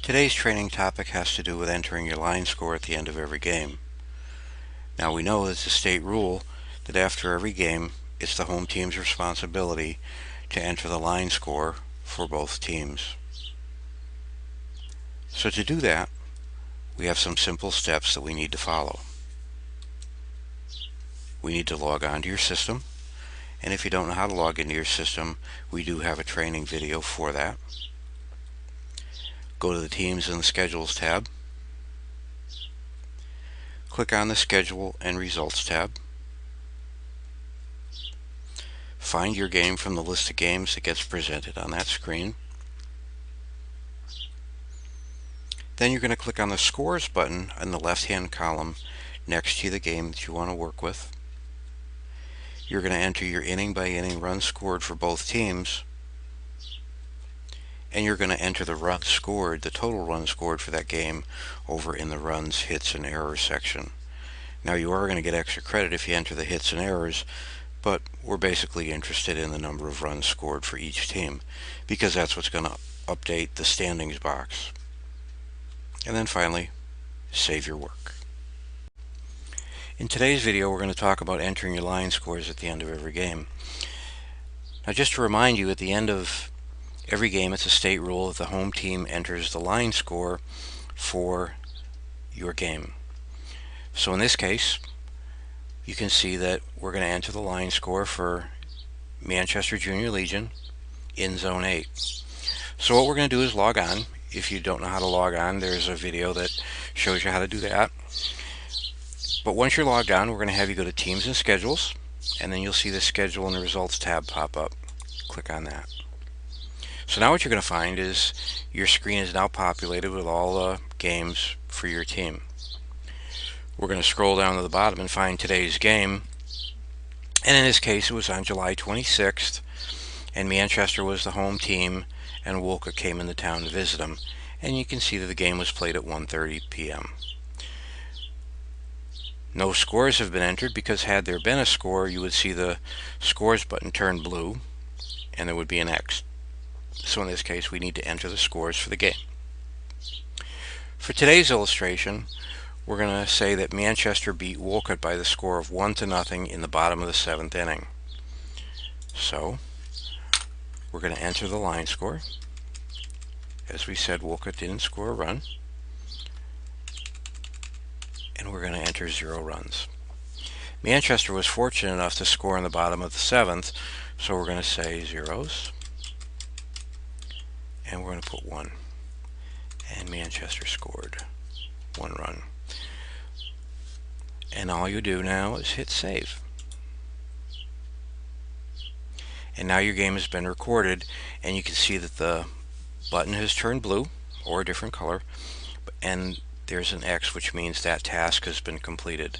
Today's training topic has to do with entering your line score at the end of every game. Now we know it's a state rule that after every game, it's the home team's responsibility to enter the line score for both teams. So to do that, we have some simple steps that we need to follow. We need to log on to your system, and if you don't know how to log into your system, we do have a training video for that. Go to the Teams and the Schedules tab. Click on the Schedule and Results tab. Find your game from the list of games that gets presented on that screen. Then you're going to click on the Scores button in the left-hand column next to the game that you want to work with. You're going to enter your inning-by-inning runs scored for both teams, and you're going to enter the runs scored, the total runs scored for that game, over in the runs, hits, and errors section. Now you are going to get extra credit if you enter the hits and errors, but we're basically interested in the number of runs scored for each team, because that's what's going to update the standings box. And then finally, save your work. In today's video, we're going to talk about entering your line scores at the end of every game. Now just to remind you, at the end of every game, it's a state rule that the home team enters the line score for your game. So in this case, you can see that we're going to enter the line score for Manchester Junior Legion in Zone 8. So what we're going to do is log on. If you don't know how to log on, there's a video that shows you how to do that. But once you're logged on, we're going to have you go to Teams and Schedules, and then you'll see the Schedule and the Results tab pop up. Click on that. So now what you're going to find is your screen is now populated with all the games for your team. We're going to scroll down to the bottom and find today's game, and in this case it was on July 26th, and Manchester was the home team, and Wolcott came into town to visit them, and you can see that the game was played at 1:30 p.m. No scores have been entered, because had there been a score, you would see the Scores button turn blue and there would be an X. So in this case, we need to enter the scores for the game. For today's illustration, we're going to say that Manchester beat Wolcott by the score of 1-0 in the bottom of the 7th inning. So we're going to enter the line score. As we said, Wolcott didn't score a run, and we're going to enter 0 runs. Manchester was fortunate enough to score in the bottom of the 7th, so we're going to say zeros, and we're going to put 1. And Manchester scored 1 run. And all you do now is hit save. And now your game has been recorded, and you can see that the button has turned blue, or a different color, and there's an X, which means that task has been completed.